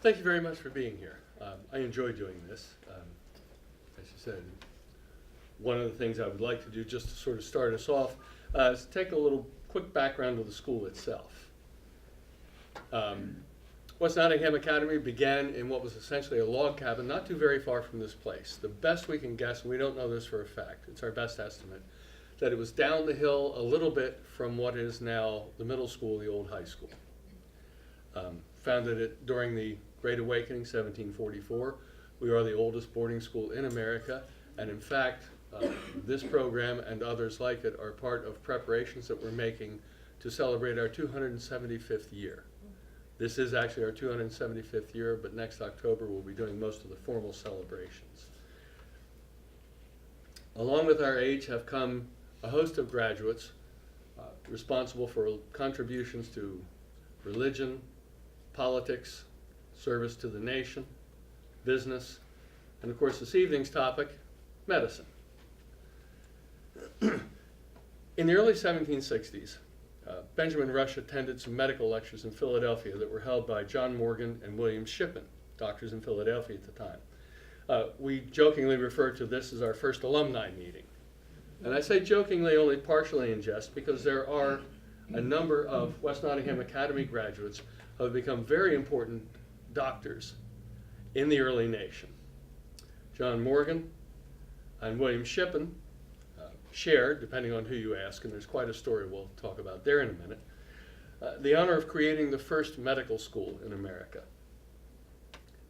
Thank you very much for being here. I enjoy doing this. As you said, one of the things I would like to do just to sort of start us off is take a little quick background of the school itself. West Nottingham Academy began in what was essentially a log cabin not too very far from this place. The best we can guess, and we don't know this for a fact, it's our best estimate, that it was down the hill a little bit from what is now the middle school, the old high school. Founded it during the Great Awakening, 1744. We are the oldest boarding school in America, and in fact, this program and others like it are part of preparations that we're making to celebrate our 275th year. This is actually our 275th year, but next October we'll be doing most of the formal celebrations. Along with our age have come a host of graduates responsible for contributions to religion, politics, service to the nation, business, and of course this evening's topic, medicine. In the early 1760s, Benjamin Rush attended some medical lectures in Philadelphia that were held by John Morgan and William Shippen, doctors in Philadelphia at the time. We jokingly refer to this as our first alumni meeting. And I say jokingly only partially in jest because there are a number of West Nottingham Academy graduates who have become very important doctors in the early nation. John Morgan and William Shippen shared, depending on who you ask, and there's quite a story we'll talk about there in a minute, the honor of creating the first medical school in America.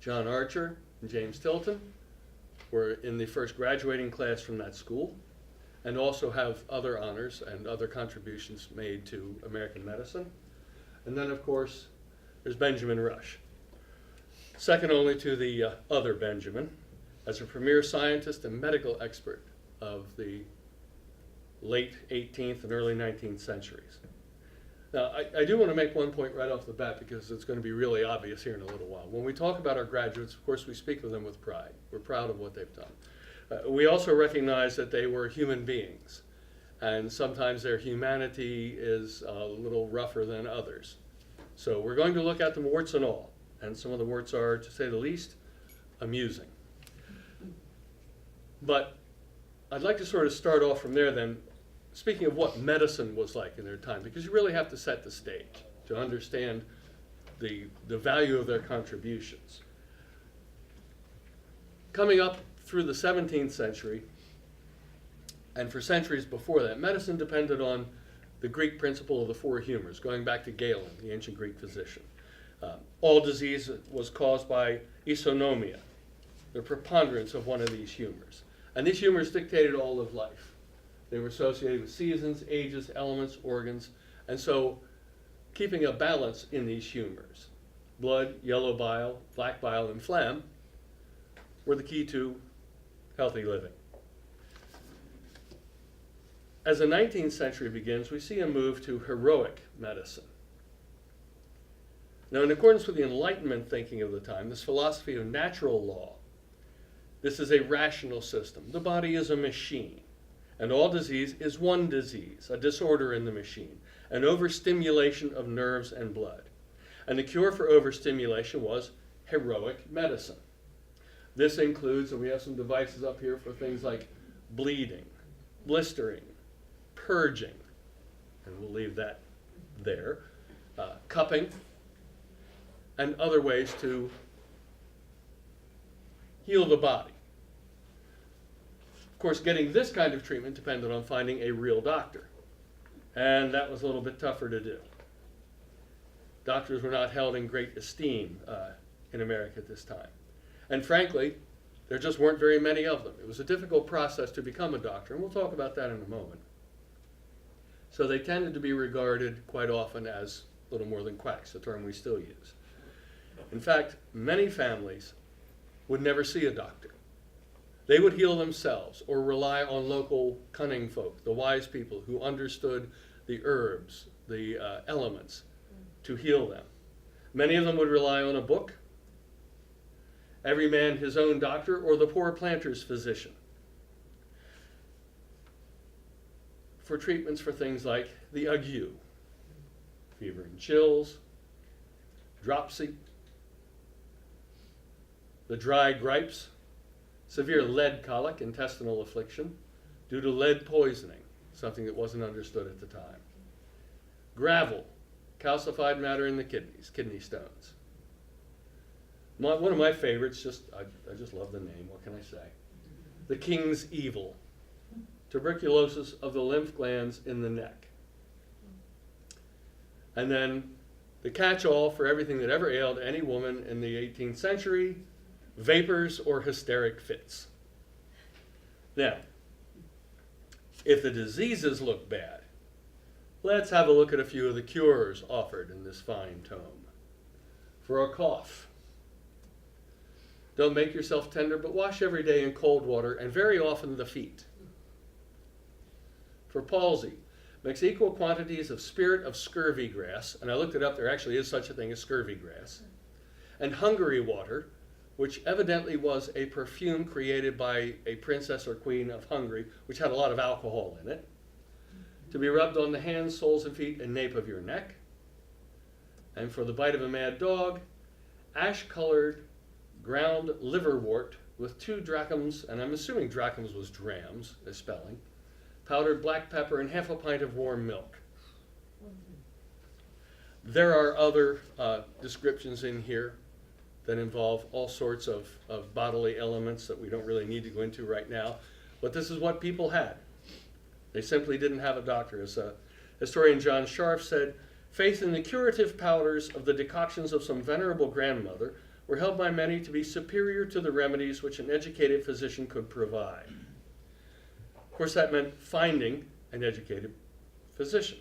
John Archer and James Tilton were in the first graduating class from that school and also have other honors and other contributions made to American medicine. And then, of course, there's Benjamin Rush, second only to the other Benjamin, as a premier scientist and medical expert of the late 18th and early 19th centuries. Now, I do want to make one point right off the bat because it's going to be really obvious here in a little while. When we talk about our graduates, of course, we speak of them with pride. We're proud of what they've done. We also recognize that they were human beings, and sometimes their humanity is a little rougher than others. So we're going to look at them warts and all, and some of the warts are, to say the least, amusing. But I'd like to sort of start off from there then, speaking of what medicine was like in their time, because you really have to set the stage to understand the value of their contributions. Coming up through the 17th century, and for centuries before that, medicine depended on the Greek principle of the four humors, going back to Galen, the ancient Greek physician. All disease was caused by isonomia, the preponderance of one of these humors. And these humors dictated all of life. They were associated with seasons, ages, elements, organs, and so keeping a balance in these humors, blood, yellow bile, black bile, and phlegm, were the key to healthy living. As the 19th century begins, we see a move to heroic medicine. Now, in accordance with the Enlightenment thinking of the time, this philosophy of natural law, this is a rational system. The body is a machine, and all disease is one disease, a disorder in the machine, an overstimulation of nerves and blood. And the cure for overstimulation was heroic medicine. This includes, and we have some devices up here for things like bleeding, blistering, purging, and we'll leave that there, cupping, and other ways to heal the body. Of course, getting this kind of treatment depended on finding a real doctor, and that was a little bit tougher to do. Doctors were not held in great esteem in America at this time. And frankly, there just weren't very many of them. It was a difficult process to become a doctor, and we'll talk about that in a moment. So they tended to be regarded quite often as little more than quacks, a term we still use. In fact, many families would never see a doctor. They would heal themselves or rely on local cunning folk, the wise people who understood the herbs, the elements, to heal them. Many of them would rely on a book, every man his own doctor, or the poor planter's physician, for treatments for things like the ague, fever and chills, dropsy, the dry gripes, severe lead colic, intestinal affliction due to lead poisoning, something that wasn't understood at the time. Gravel, calcified matter in the kidneys, kidney stones. One of my favorites, I just love the name, what can I say? The King's Evil, tuberculosis of the lymph glands in the neck. And then the catch-all for everything that ever ailed any woman in the 18th century, vapors or hysteric fits. Now, if the diseases look bad, let's have a look at a few of the cures offered in this fine tome. For a cough, don't make yourself tender, but wash every day in cold water, and very often the feet. For palsy, mix equal quantities of spirit of scurvy grass, and I looked it up, there actually is such a thing as scurvy grass, and Hungary water, which evidently was a perfume created by a princess or queen of Hungary, which had a lot of alcohol in it, to be rubbed on the hands, soles, and feet, and nape of your neck. And for the bite of a mad dog, ash-colored ground liverwort with 2 drachms, and I'm assuming drachms was drams, as spelling, powdered black pepper, and half a pint of warm milk. There are other descriptions in here that involve all sorts of bodily elements that we don't really need to go into right now, but this is what people had. They simply didn't have a doctor. As historian John Sharf said, faith in the curative powders of the decoctions of some venerable grandmother were held by many to be superior to the remedies which an educated physician could provide. Of course, that meant finding an educated physician.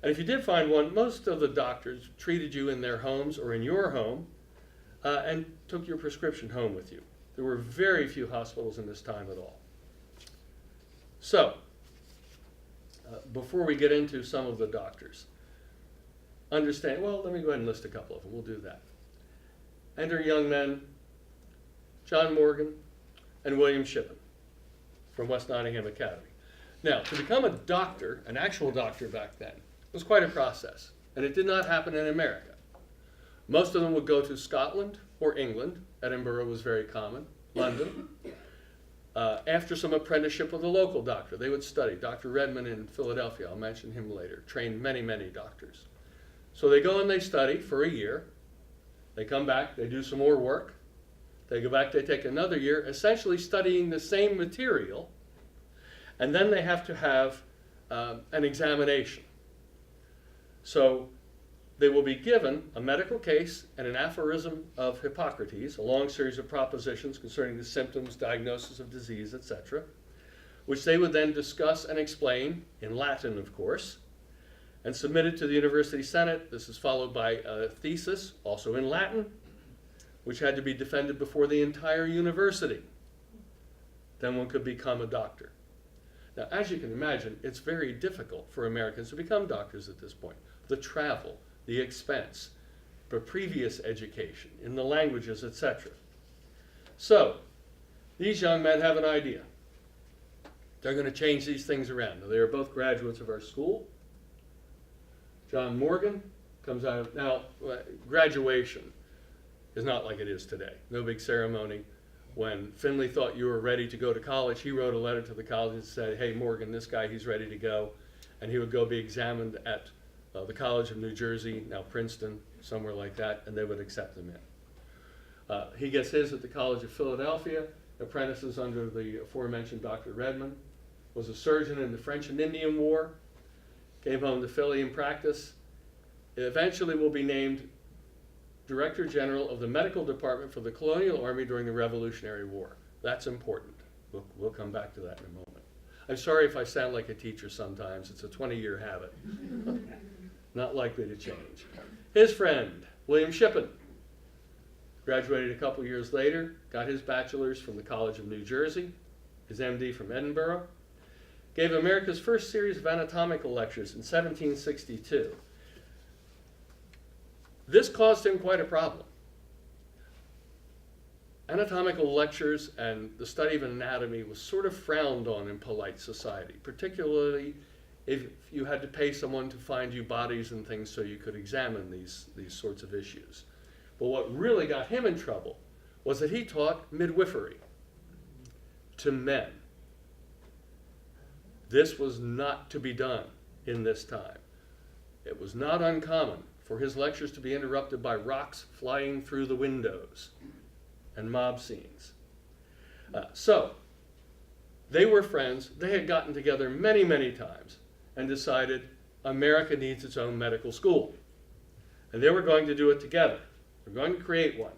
And if you did find one, most of the doctors treated you in their homes or in your home and took your prescription home with you. There were very few hospitals in this time at all. So, before we get into some of the doctors, understand, well, let me go ahead and list a couple of them. We'll do that. Enter young men, John Morgan and William Shippen from West Nottingham Academy. Now, to become a doctor, an actual doctor back then, was quite a process, and it did not happen in America. Most of them would go to Scotland or England. Edinburgh was very common, London. After some apprenticeship with a local doctor, they would study. Dr. Redmond in Philadelphia, I'll mention him later, trained many, many doctors. So they go and they study for a year. They come back, they do some more work. They go back, they take another year, essentially studying the same material, and then they have to have an examination. So they will be given a medical case and an aphorism of Hippocrates, a long series of propositions concerning the symptoms, diagnosis of disease, etc., which they would then discuss and explain, in Latin, of course, and submitted to the University Senate. This is followed by a thesis, also in Latin, which had to be defended before the entire university. Then one could become a doctor. Now, as you can imagine, it's very difficult for Americans to become doctors at this point. The travel, the expense, for previous education, in the languages, etc. So, these young men have an idea. They're going to change these things around. Now, they are both graduates of our school. John Morgan comes out of, now, graduation is not like it is today. No big ceremony. When Finley thought you were ready to go to college, he wrote a letter to the college and said, hey, Morgan, this guy, he's ready to go. And he would go be examined at the College of New Jersey, now Princeton, somewhere like that, and they would accept him in. He gets his at the College of Philadelphia, apprentices under the aforementioned Dr. Redmond, was a surgeon in the French and Indian War, came home to Philly in practice, eventually will be named Director General of the Medical Department for the Colonial Army during the Revolutionary War. That's important. We'll come back to that in a moment. I'm sorry if I sound like a teacher sometimes. It's a 20-year habit. Not likely to change. His friend, William Shippen, graduated a couple years later, got his bachelor's from the College of New Jersey, his MD from Edinburgh, gave America's first series of anatomical lectures in 1762. This caused him quite a problem. Anatomical lectures and the study of anatomy was sort of frowned on in polite society, particularly if you had to pay someone to find you bodies and things so you could examine these sorts of issues. But what really got him in trouble was that he taught midwifery to men. This was not to be done in this time. It was not uncommon for his lectures to be interrupted by rocks flying through the windows and mob scenes. So they were friends. They had gotten together many, many times and decided America needs its own medical school. And they were going to do it together. They're going to create one.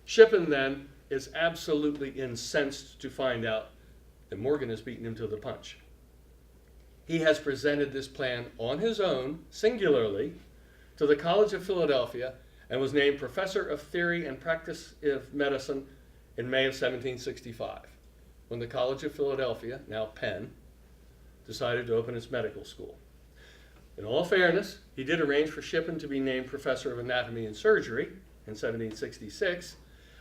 Shippen then is absolutely incensed to find out that Morgan has beaten him to the punch. He has presented this plan on his own, singularly, to the College of Philadelphia and was named Professor of Theory and Practice of Medicine in May of 1765, when the College of Philadelphia, now Penn, decided to open its medical school. In all fairness, he did arrange for Shippen to be named Professor of Anatomy and Surgery in 1766,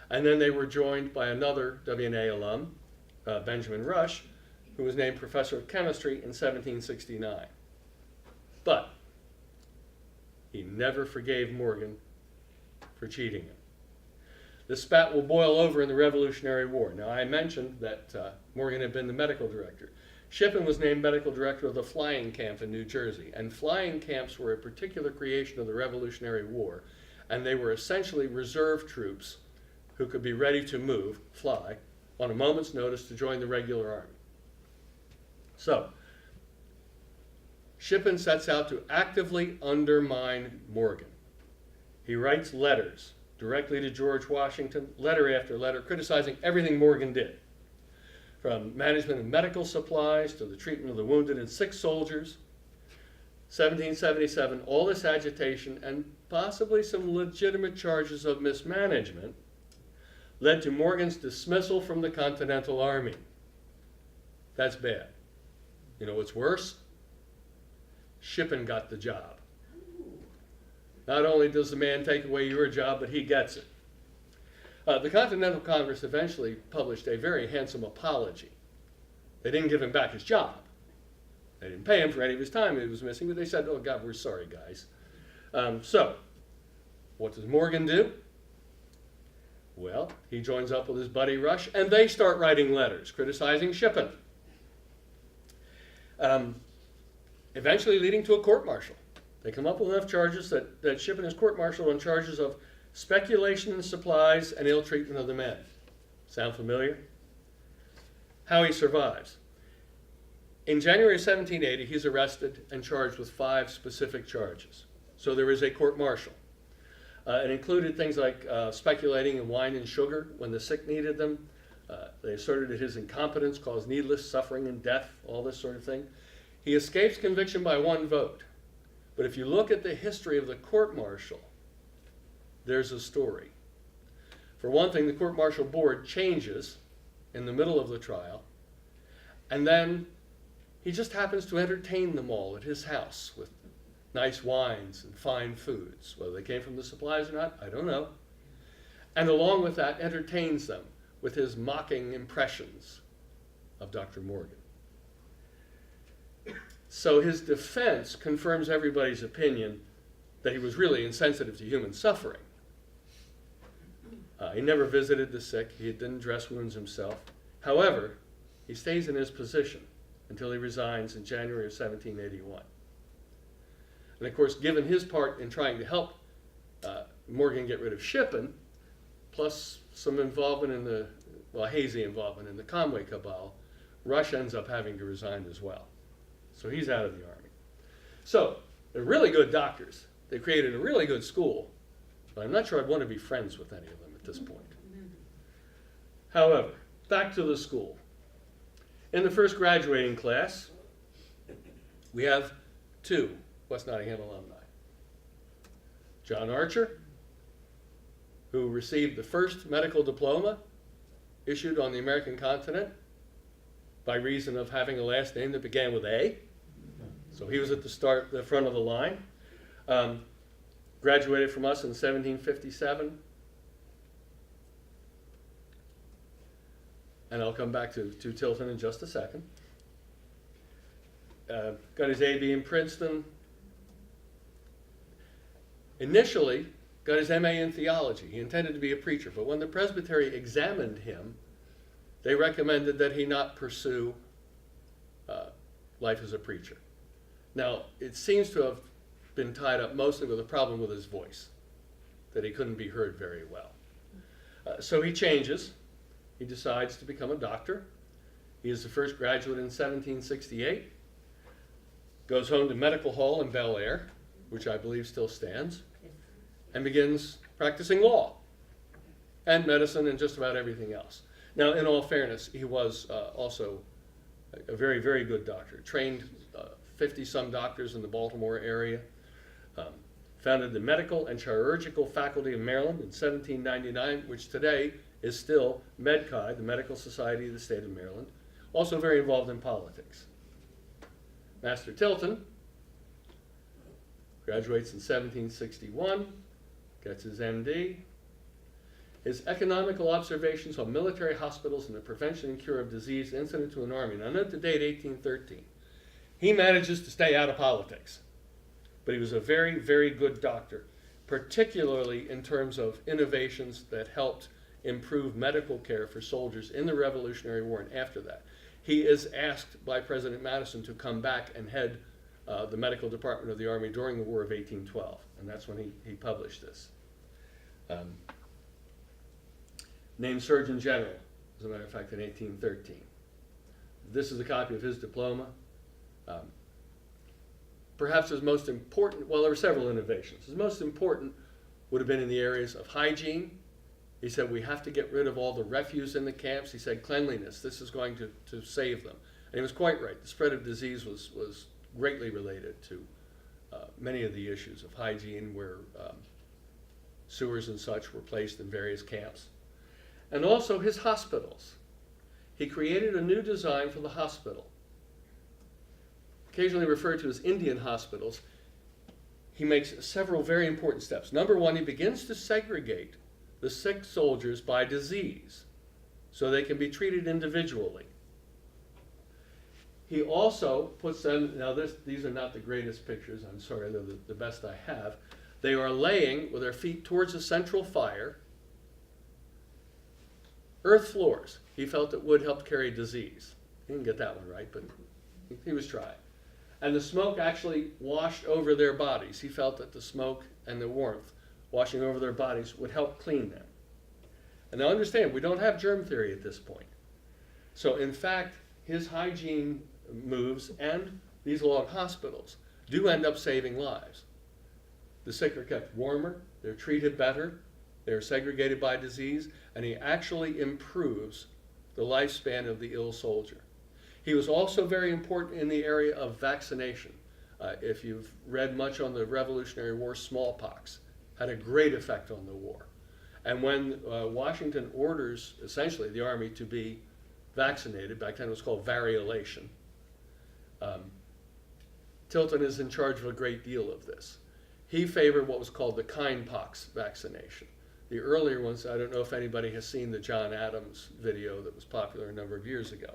and then they were joined by another W&A alum, Benjamin Rush, who was named Professor of Chemistry in 1769. But he never forgave Morgan for cheating him. This spat will boil over in the Revolutionary War. Now, I mentioned that Morgan had been the medical director. Shippen was named medical director of the flying camp in New Jersey, and flying camps were a particular creation of the Revolutionary War, and they were essentially reserve troops who could be ready to move, fly, on a moment's notice to join the regular army. So, Shippen sets out to actively undermine Morgan. He writes letters directly to George Washington, letter after letter, criticizing everything Morgan did, from management of medical supplies to the treatment of the wounded and sick soldiers. 1777, all this agitation and possibly some legitimate charges of mismanagement led to Morgan's dismissal from the Continental Army. That's bad. You know what's worse? Shippen got the job. Not only does the man take away your job, but he gets it. The Continental Congress eventually published a very handsome apology. They didn't give him back his job. They didn't pay him for any of his time he was missing, but they said, oh God, we're sorry, guys. So, what does Morgan do? Well, he joins up with his buddy Rush, and they start writing letters criticizing Shippen. Eventually leading to a court-martial. They come up with enough charges that Shippen is court-martialed on charges of speculation in supplies and ill treatment of the men. Sound familiar? How he survives. In January 1780, he's arrested and charged with 5 specific charges. So there is a court-martial. It included things like speculating in wine and sugar when the sick needed them. They asserted that his incompetence caused needless suffering and death, all this sort of thing. He escapes conviction by 1 vote. But if you look at the history of the court-martial, there's a story. For one thing, the court-martial board changes in the middle of the trial, and then he just happens to entertain them all at his house with nice wines and fine foods. Whether they came from the supplies or not, I don't know. And along with that, entertains them with his mocking impressions of Dr. Morgan. So his defense confirms everybody's opinion that he was really insensitive to human suffering. He never visited the sick. He didn't dress wounds himself. However, he stays in his position until he resigns in January of 1781. And of course, given his part in trying to help Morgan get rid of Shippen, plus some involvement in the, hazy involvement in the Conway cabal, Rush ends up having to resign as well. So he's out of the army. So they're really good doctors. They created a really good school, but I'm not sure I'd want to be friends with any of them at this point. However, back to the school. In the first graduating class, we have 2 West Nottingham alumni. John Archer, who received the first medical diploma issued on the American continent by reason of having a last name that began with A. So he was at the front of the line. Graduated from us in 1757. And I'll come back to Tilton in just a second. Got his A.B. in Princeton. Initially got his MA in theology. He intended to be a preacher, but when the presbytery examined him, they recommended that he not pursue life as a preacher. Now, it seems to have been tied up mostly with a problem with his voice, that he couldn't be heard very well. So he changes. He decides to become a doctor. He is the first graduate in 1768. Goes home to Medical Hall in Bel Air, which I believe still stands, and begins practicing law and medicine and just about everything else. Now, in all fairness, he was also a very, very good doctor. Trained 50-some doctors in the Baltimore area. Founded the Medical and Chirurgical Faculty of Maryland in 1799, which today is still MedChi, the Medical Society of the State of Maryland. Also very involved in politics. Master Tilton graduates in 1761, gets his MD. His economical observations on military hospitals and the prevention and cure of disease incident to an army. Now note the date, 1813. He manages to stay out of politics, but he was a very, very good doctor, particularly in terms of innovations that helped improve medical care for soldiers in the Revolutionary War and after that. He is asked by President Madison to come back and head the medical department of the Army during the War of 1812, and that's when he published this. Named Surgeon General, as a matter of fact, in 1813. This is a copy of his diploma. Perhaps his most important, well, there were several innovations. His most important would have been in the areas of hygiene. He said, we have to get rid of all the refuse in the camps. He said, cleanliness, this is going to save them. And he was quite right. The spread of disease was greatly related to many of the issues of hygiene, where sewers and such were placed in various camps. And also his hospitals. He created a new design for the hospital. Occasionally referred to as Indian hospitals. He makes several very important steps. Number one, he begins to segregate the sick soldiers by disease so they can be treated individually. He also puts them, now these are not the greatest pictures, I'm sorry, they're the best I have. They are laying with their feet towards a central fire, earth floors. He felt it would help carry disease. He didn't get that one right, but he was trying. And the smoke actually washed over their bodies. He felt that the smoke and the warmth washing over their bodies would help clean them. And now understand, we don't have germ theory at this point. So in fact, his hygiene moves and these long hospitals do end up saving lives. The sick are kept warmer, they're treated better, they're segregated by disease, and he actually improves the lifespan of the ill soldier. He was also very important in the area of vaccination. If you've read much on the Revolutionary War, smallpox had a great effect on the war. And when Washington orders, essentially, the Army to be vaccinated, back then it was called variolation, Tilton is in charge of a great deal of this. He favored what was called the kindpox vaccination. The earlier ones, I don't know if anybody has seen the John Adams video that was popular a number of years ago,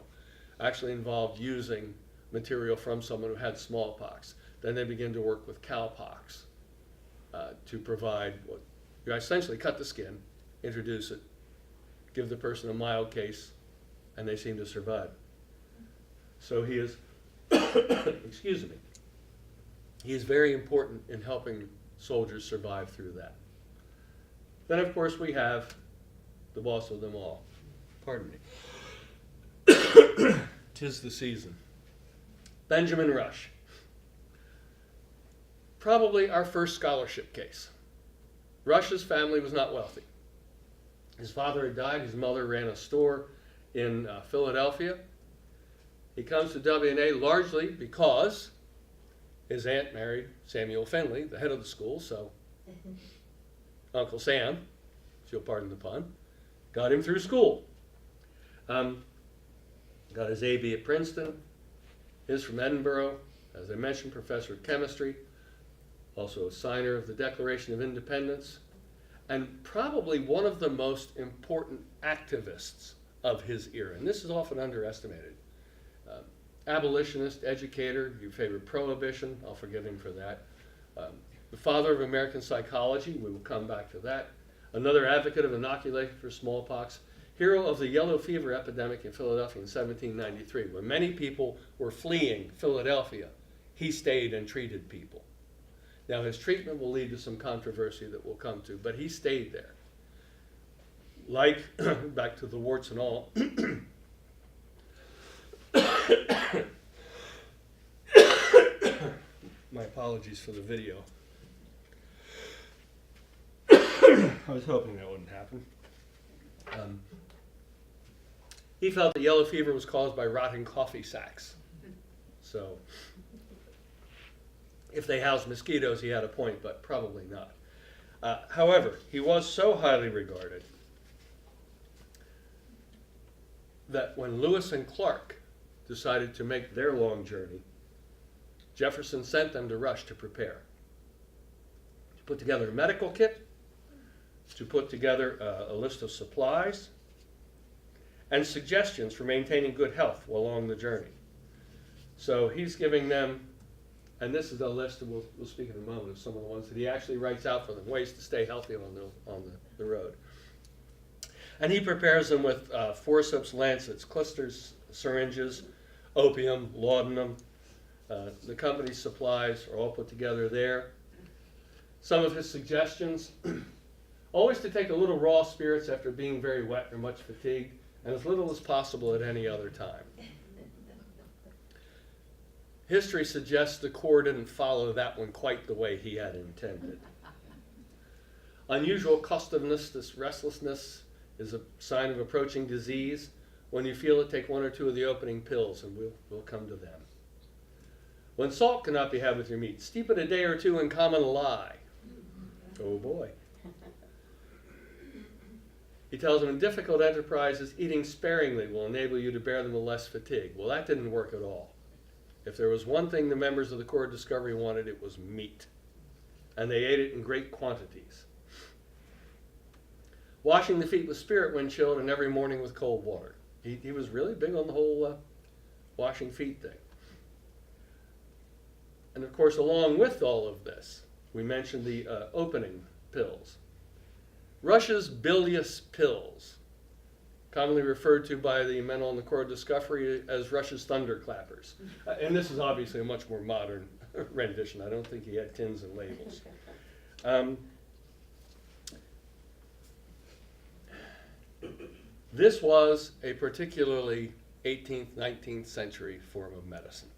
actually involved using material from someone who had smallpox. Then they begin to work with cowpox to provide what you essentially cut the skin, introduce it, give the person a mild case, and they seem to survive. So he is, excuse me, he is very important in helping soldiers survive through that. Then, of course, we have the boss of them all. Pardon me. 'Tis the season. Benjamin Rush. Probably our first scholarship case. Rush's family was not wealthy. His father had died. His mother ran a store in Philadelphia. He comes to W&A largely because his aunt married Samuel Finley, the head of the school, so Uncle Sam, if you'll pardon the pun, got him through school. Got his A.B. at Princeton, his from Edinburgh, as I mentioned, professor of chemistry, also a signer of the Declaration of Independence, and probably one of the most important activists of his era, and this is often underestimated. Abolitionist, educator, he favored prohibition, I'll forgive him for that. the father of American psychology, we will come back to that, another advocate of inoculation for smallpox, hero of the yellow fever epidemic in Philadelphia in 1793. When many people were fleeing Philadelphia, he stayed and treated people. Now his treatment will lead to some controversy that we'll come to, but he stayed there. Like, back to the warts and all, my apologies for the video. I was hoping that wouldn't happen. He felt that yellow fever was caused by rotting coffee sacks. So, if they housed mosquitoes, he had a point, but probably not. However, he was so highly regarded that when Lewis and Clark decided to make their long journey, Jefferson sent them to Rush to prepare. To put together a medical kit, to put together a list of supplies, and suggestions for maintaining good health along the journey. So he's giving them, and this is a list, and we'll speak in a moment of some of the ones that he actually writes out for them, ways to stay healthy on the road. And he prepares them with forceps, lancets, clusters, syringes, opium, laudanum. The company's supplies are all put together there. Some of his suggestions, always to take a little raw spirits after being very wet or much fatigued, and as little as possible at any other time. History suggests the Corps didn't follow that one quite the way he had intended. Unusual costiveness, this restlessness, is a sign of approaching disease. When you feel it, take one or two of the opening pills, and we'll come to them. When salt cannot be had with your meat, steep it a day or two in common lye. Oh boy. He tells them in difficult enterprises, eating sparingly will enable you to bear them with less fatigue. Well, that didn't work at all. If there was one thing the members of the Corps of Discovery wanted, it was meat. And they ate it in great quantities. Washing the feet with spirit when chilled, and every morning with cold water. He was really big on the whole washing feet thing. And of course, along with all of this, we mentioned the opening pills. Rush's bilious pills, commonly referred to by the men on the Corps of Discovery as Rush's thunderclappers. And this is obviously a much more modern rendition. I don't think he had tins and labels. This was a particularly 18th, 19th century form of medicine.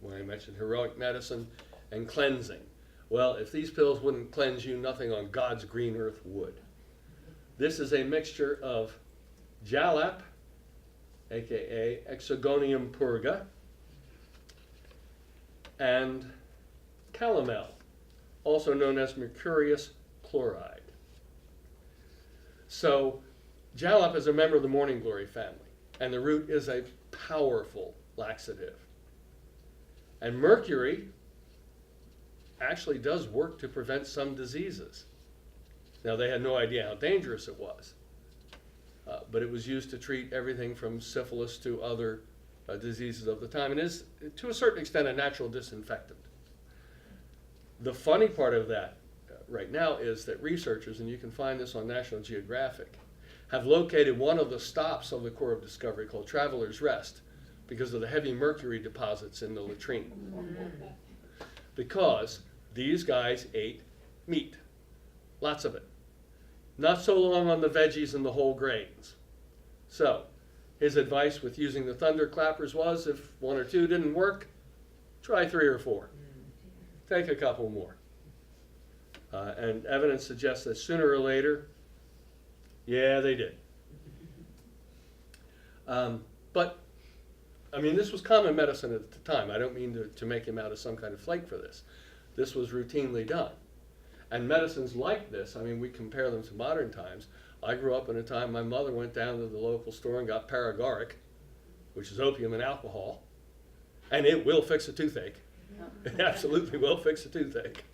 When I mentioned heroic medicine and cleansing. Well, if these pills wouldn't cleanse you, nothing on God's green earth would. This is a mixture of jalap, aka Hexagonium purga, and calomel, also known as mercurius chloride. So, jalap is a member of the morning glory family, and the root is a powerful laxative. And mercury actually does work to prevent some diseases. Now, they had no idea how dangerous it was, but it was used to treat everything from syphilis to other diseases of the time, and is, to a certain extent, a natural disinfectant. The funny part of that right now is that researchers, and you can find this on National Geographic, have located one of the stops of the Corps of Discovery called Traveler's Rest because of the heavy mercury deposits in the latrine. Because these guys ate meat, lots of it. Not so long on the veggies and the whole grains. So, his advice with using the thunderclappers was, if one or two didn't work, try 3 or 4. Take a couple more. And evidence suggests that sooner or later, yeah, they did. But, I mean, this was common medicine at the time. I don't mean to make him out as some kind of flake for this. This was routinely done. And medicines like this, I mean, we compare them to modern times. I grew up in a time my mother went down to the local store and got paregoric, which is opium and alcohol, and it will fix a toothache. It absolutely will fix a toothache.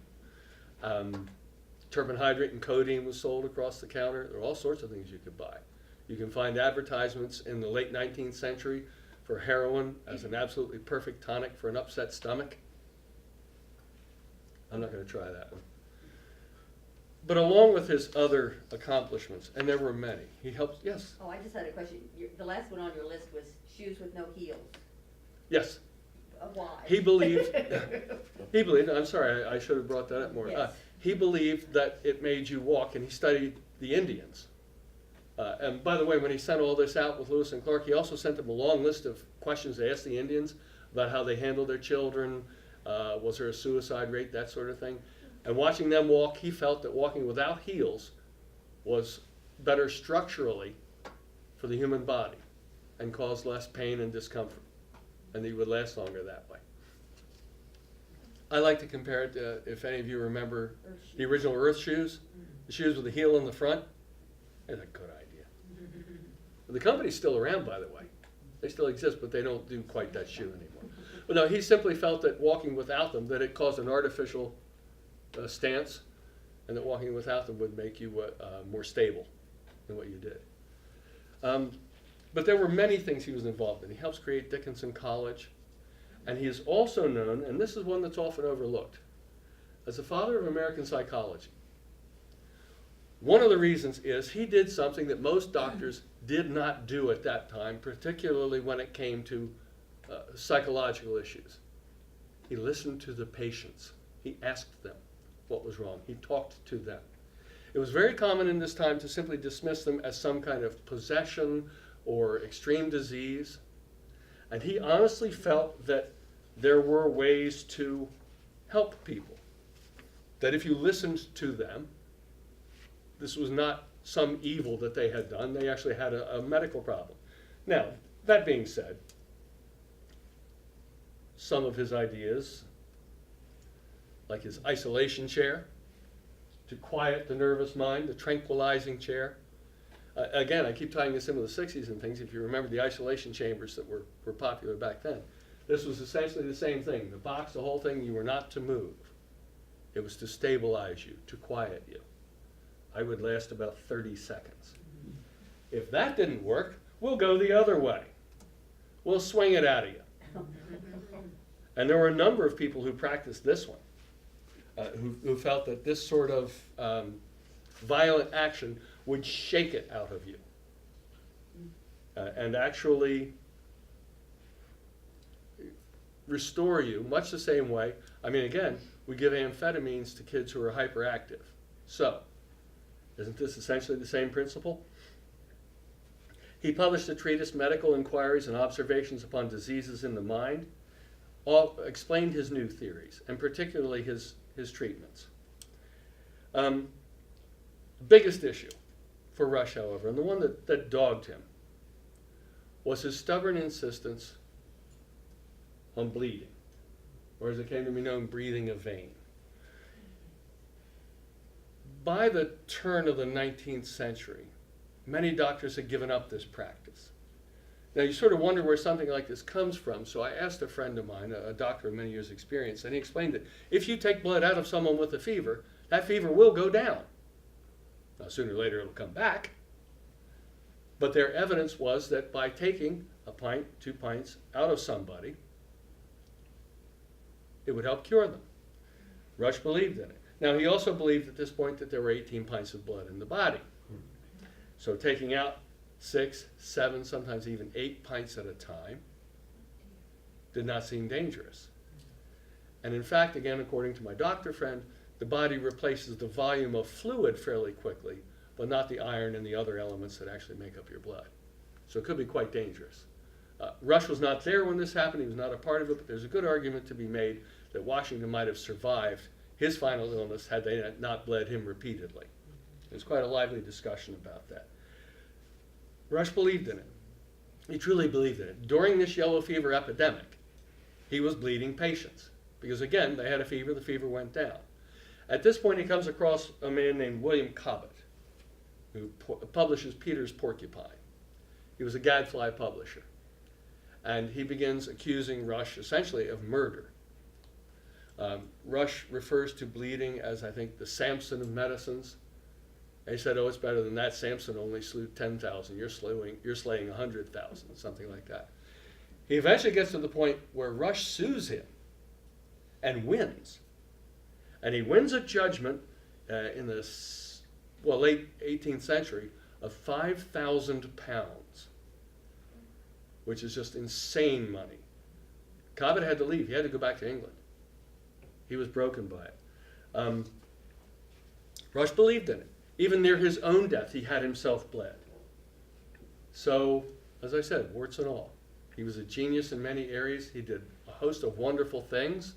Turpenthydrate and codeine was sold across the counter. There are all sorts of things you could buy. You can find advertisements in the late 19th century for heroin as an absolutely perfect tonic for an upset stomach. I'm not going to try that one. But along with his other accomplishments, and there were many, he helped, yes? Oh, I just had a question. The last one on your list was shoes with no heels. Yes. Why? He believed, I'm sorry, I should have brought that up more. Yes. He believed that it made you walk, and he studied the Indians. And by the way, when he sent all this out with Lewis and Clark, he also sent them a long list of questions to ask the Indians about how they handled their children, was there a suicide rate, that sort of thing. And watching them walk, he felt that walking without heels was better structurally for the human body and caused less pain and discomfort, and he would last longer that way. I like to compare it to, if any of you remember the original Earth shoes, the shoes with the heel in the front. That's a good idea. The company's still around, by the way. They still exist, but they don't do quite that shoe anymore. But no, he simply felt that walking without them, that it caused an artificial stance, and that walking without them would make you more stable than what you did. But there were many things he was involved in. He helps create Dickinson College, and he is also known, and this is one that's often overlooked, as the father of American psychology. One of the reasons is he did something that most doctors did not do at that time, particularly when it came to psychological issues. He listened to the patients. He asked them what was wrong. He talked to them. It was very common in this time to simply dismiss them as some kind of possession or extreme disease. And he honestly felt that there were ways to help people. That if you listened to them, this was not some evil that they had done. They actually had a medical problem. Now, that being said, some of his ideas, like his isolation chair, to quiet the nervous mind, the tranquilizing chair. Again, I keep tying this in with the 60s and things. If you remember the isolation chambers that were popular back then, this was essentially the same thing. The box, the whole thing, you were not to move. It was to stabilize you, to quiet you. I would last about 30 seconds. If that didn't work, we'll go the other way. We'll swing it out of you. And there were a number of people who practiced this one, who felt that this sort of violent action would shake it out of you and actually restore you much the same way. I mean, again, we give amphetamines to kids who are hyperactive. So, isn't this essentially the same principle? He published a treatise, Medical Inquiries and Observations upon Diseases in the Mind, explained his new theories, and particularly his treatments. Biggest issue for Rush, however, and the one that dogged him, was his stubborn insistence on bleeding, or as it came to be known, breathing a vein. By the turn of the 19th century, many doctors had given up this practice. Now you sort of wonder where something like this comes from, so I asked a friend of mine, a doctor of many years' experience, and he explained that if you take blood out of someone with a fever, that fever will go down. Now sooner or later it'll come back, but their evidence was that by taking a pint, 2 pints out of somebody, it would help cure them. Rush believed in it. Now he also believed at this point that there were 18 pints of blood in the body. So taking out 6, 7, sometimes even 8 pints at a time did not seem dangerous. And in fact, again, according to my doctor friend, the body replaces the volume of fluid fairly quickly, but not the iron and the other elements that actually make up your blood. So it could be quite dangerous. Rush was not there when this happened. He was not a part of it, but there's a good argument to be made that Washington might have survived his final illness had they not bled him repeatedly. There's quite a lively discussion about that. Rush believed in it. He truly believed in it. During this yellow fever epidemic, he was bleeding patients because, again, they had a fever, the fever went down. At this point, he comes across a man named William Cobbett, who publishes Peter's Porcupine. He was a gadfly publisher. And he begins accusing Rush essentially of murder. Rush refers to bleeding as, I think, the Samson of medicines. And he said, oh, it's better than that. Samson only slew 10,000. You're slaying 100,000, something like that. He eventually gets to the point where Rush sues him and wins. And he wins a judgment in the late 18th century of 5,000 pounds, which is just insane money. Cobbett had to leave. He had to go back to England. He was broken by it. Rush believed in it. Even near his own death, he had himself bled. So, as I said, warts and all. He was a genius in many areas. He did a host of wonderful things,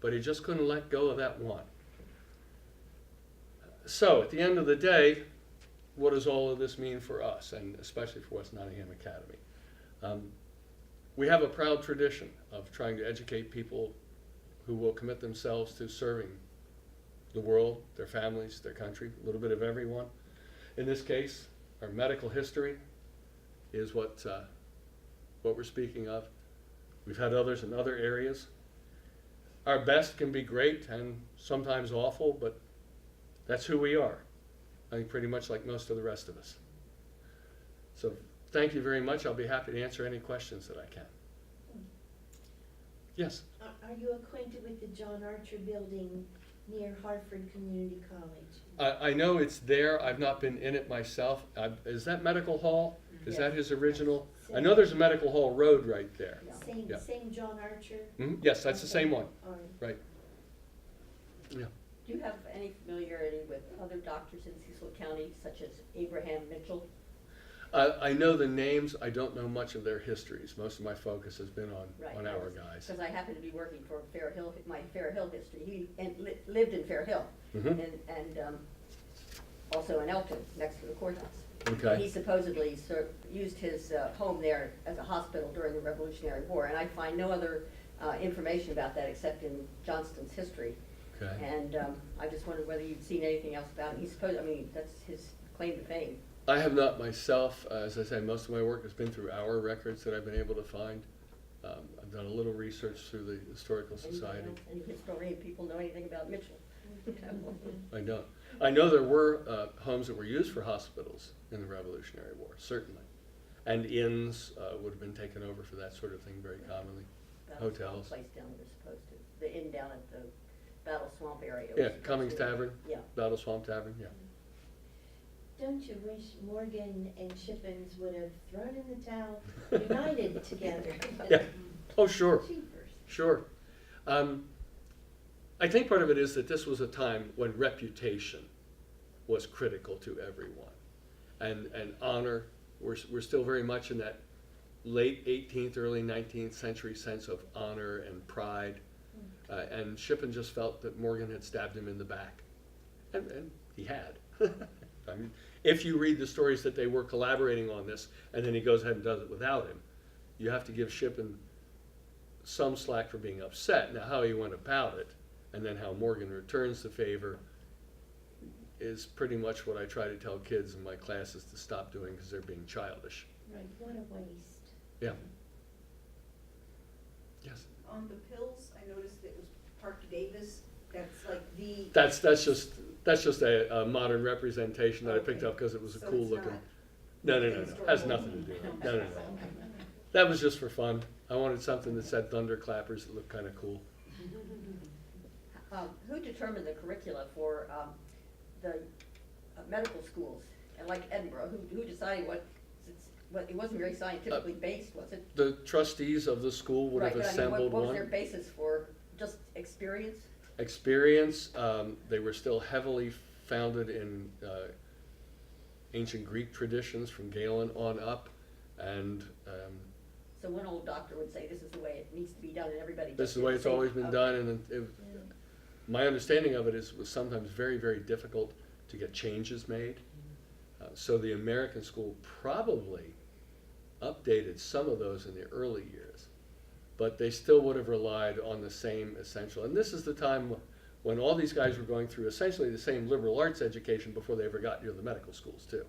but he just couldn't let go of that one. So, at the end of the day, what does all of this mean for us, and especially for West Nottingham Academy? We have a proud tradition of trying to educate people who will commit themselves to serving the world, their families, their country, a little bit of everyone. In this case, our medical history is what we're speaking of. We've had others in other areas. Our best can be great and sometimes awful, but that's who we are. I think pretty much like most of the rest of us. So thank you very much. I'll be happy to answer any questions that I can. Yes? Are you acquainted with the John Archer building near Hartford Community College? I know it's there. I've not been in it myself. Is that Medical Hall? Is that his original? I know there's a Medical Hall Road right there. Yeah. Same John Archer? Mm-hmm. Yes, that's the same one. All right. Right. Yeah. Do you have any familiarity with other doctors in Cecil County, such as Abraham Mitchell? I know the names. I don't know much of their histories. Most of my focus has been on our guys. Because I happen to be working for Fair Hill, my Fair Hill history. He lived in Fair Hill, Mm-hmm. and also in Elton, next to the courthouse. Okay. He supposedly used his home there as a hospital during the Revolutionary War, and I find no other information about that except in Johnston's history. Okay. And I just wondered whether you'd seen anything else about him. That's his claim to fame. I have not myself. As I say, most of my work has been through our records that I've been able to find. I've done a little research through the Historical Society. Any historian people know anything about Mitchell? I don't. I know there were homes that were used for hospitals in the Revolutionary War, certainly. And inns would have been taken over for that sort of thing very commonly. Battle Hotels. Swamp place down there supposed to. The inn down at the Battle Swamp area. was Yeah, supposed Cummings to- Tavern, Yeah. Battle Swamp Tavern, yeah. Don't you wish Morgan and Shippens would have thrown in the towel, united together? Yeah. Oh, sure. Jeepers. Sure. I think part of it is that this was a time when reputation was critical to everyone. And honor, we're still very much in that late 18th, early 19th century sense of honor and pride. And Shippen just felt that Morgan had stabbed him in the back. And he had. I mean, if you read the stories that they were collaborating on this, and then he goes ahead and does it without him, you have to give Shippen some slack for being upset. Now, how he went about it, and then how Morgan returns the favor, is pretty much what I try to tell kids in my classes to stop doing because they're being childish. Right, what a waste. Yeah. Yes. On the pills, I noticed it was Park Davis. That's like the. That's just a modern representation that I picked Okay. up because it was a So cool it's looking. not No. Has nothing to do with it. No. That was just for fun. I wanted something that said thunderclappers that looked kind of cool. Who determined the curricula for the medical schools? And like Edinburgh, who decided what, it wasn't very scientifically based, was it? The trustees of the school would have Right, but assembled what was one. their basis for, just experience? Experience, they were still heavily founded in ancient Greek traditions from Galen on up, and So one old doctor would say, this is the way it needs to be done, and everybody just this is the did way it's same. always been done. And my understanding of it is it was sometimes very, very difficult to get changes made. So the American school probably updated some of those in the early years, but they still would have relied on the same essential. And this is the time when all these guys were going through essentially the same liberal arts education before they ever got near the medical schools too.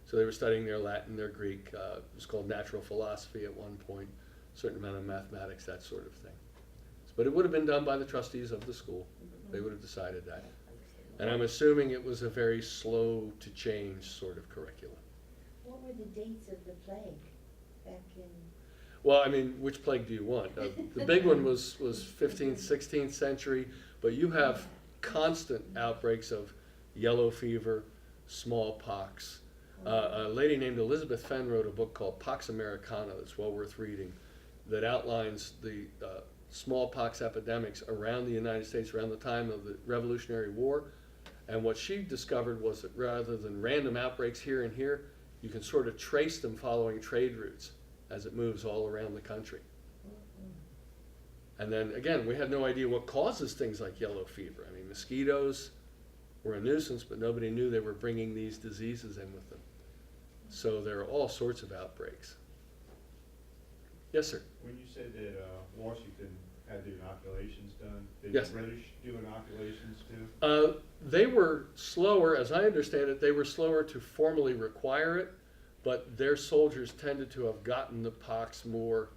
So they were studying their Latin, their Greek, it was called natural philosophy at one point, a certain amount of mathematics, that sort of thing. But it would have been done by the trustees of the school. They would have decided that. And I'm assuming it was a very slow to change sort of curriculum. What were the dates of the plague back in? Well, I mean, which plague do you want? The big one was 15th, 16th century, But you have constant outbreaks of yellow fever, smallpox. A lady named Elizabeth Fenn wrote a book called Pax Americana that's well worth reading, that outlines the smallpox epidemics around the United States around the time of the Revolutionary War. And what she discovered was that rather than random outbreaks here and here, you can sort of trace them following trade routes as it moves all around the country. And then again, we had no idea what causes things like yellow fever. I mean, mosquitoes were a nuisance, but nobody knew they were bringing these diseases in with them. So there are all sorts of outbreaks. Yes, sir. When you said that Washington had the inoculations done, did Yes. the British do inoculations too? They were slower, as I understand it, they were slower to formally require it, but their soldiers tended to have gotten the pox more,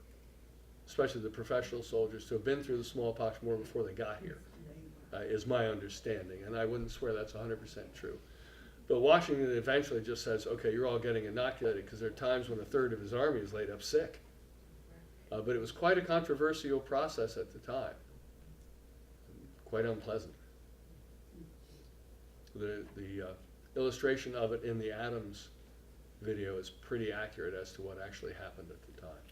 especially the professional soldiers, to have been through the smallpox more before they got here, is my understanding. And I wouldn't swear that's 100% true. But Washington eventually just says, okay, you're all getting inoculated, because there are times when a third of his army is laid up sick. But it was quite a controversial process at the time, quite unpleasant. The illustration of it in the Adams video is pretty accurate as to what actually happened at the time.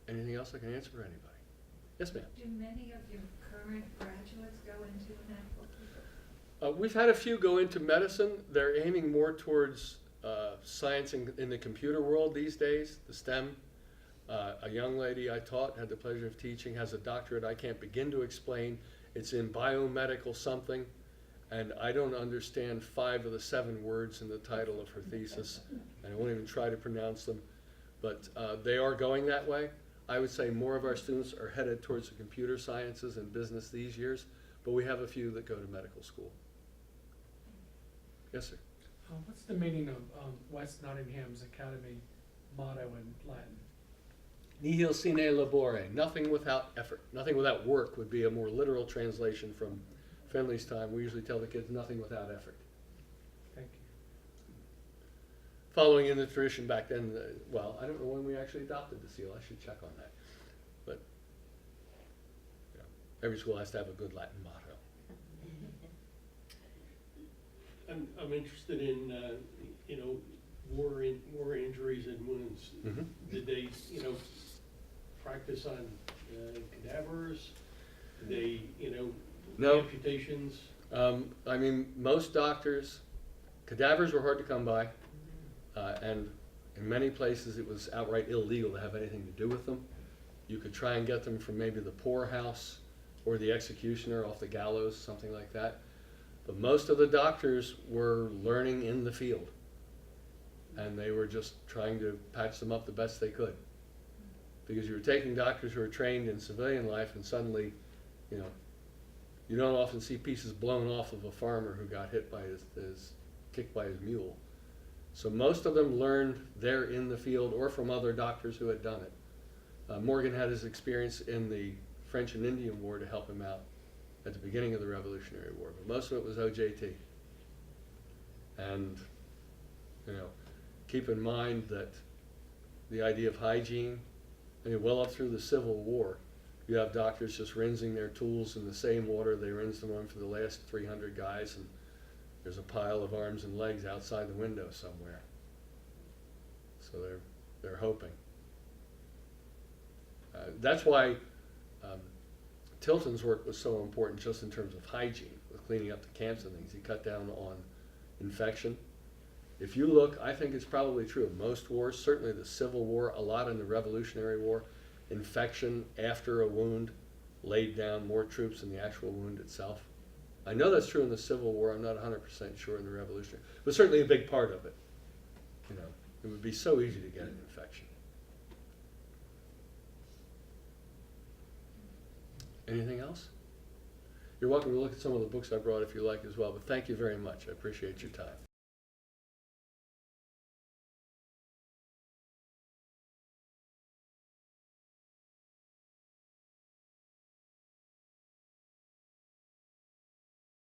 Anything else I can answer for anybody? Yes, ma'am. Do many of your current graduates go into medical people? We've had a few go into medicine. They're aiming more towards science in the computer world these days, the STEM. A young lady I taught, had the pleasure of teaching, has a doctorate I can't begin to explain. It's in biomedical something, and I don't understand 5 of the 7 words in the title of her thesis, and I won't even try to pronounce them. But they are going that way. I would say more of our students are headed towards the computer sciences and business these years, but we have a few that go to medical school. Yes, sir. What's the meaning of West Nottingham's Academy motto in Latin? Nihil sine labore, nothing without effort. Nothing without work would be a more literal translation from Finley's time. We usually tell the kids nothing without effort. Thank you. Following in the tradition back then, well, I don't know when we actually adopted the seal. I should check on that. But you know, every school has to have a good Latin motto. I'm interested in, war injuries and wounds. Mhm. Did they, practice on cadavers? Did they, No. amputations? I mean, most doctors, cadavers were hard to come by, and in many places it was outright illegal to have anything to do with them. You could try and get them from maybe the poorhouse or the executioner off the gallows, something like that. But most of the doctors were learning in the field, and they were just trying to patch them up the best they could. Because you were taking doctors who were trained in civilian life, and suddenly, you don't often see pieces blown off of a farmer who got hit by kicked by his mule. So most of them learned there in the field or from other doctors who had done it. Morgan had his experience in the French and Indian War to help him out at the beginning of the Revolutionary War, but most of it was OJT. And, keep in mind that the idea of hygiene, well up through the Civil War, you have doctors just rinsing their tools in the same water they rinsed them on for the last 300 guys, and there's a pile of arms and legs outside the window somewhere. So they're hoping. That's why Tilton's work was so important just in terms of hygiene, with cleaning up the camps and things. He cut down on infection. If you look, I think it's probably true of most wars, certainly the Civil War, a lot in the Revolutionary War, infection after a wound laid down more troops than the actual wound itself. I know that's true in the Civil War. I'm not 100% sure in the Revolutionary, but certainly a big part of it. It would be so easy to get an infection. Anything else? You're welcome to look at some of the books I brought if you like as well, but thank you very much. I appreciate your time.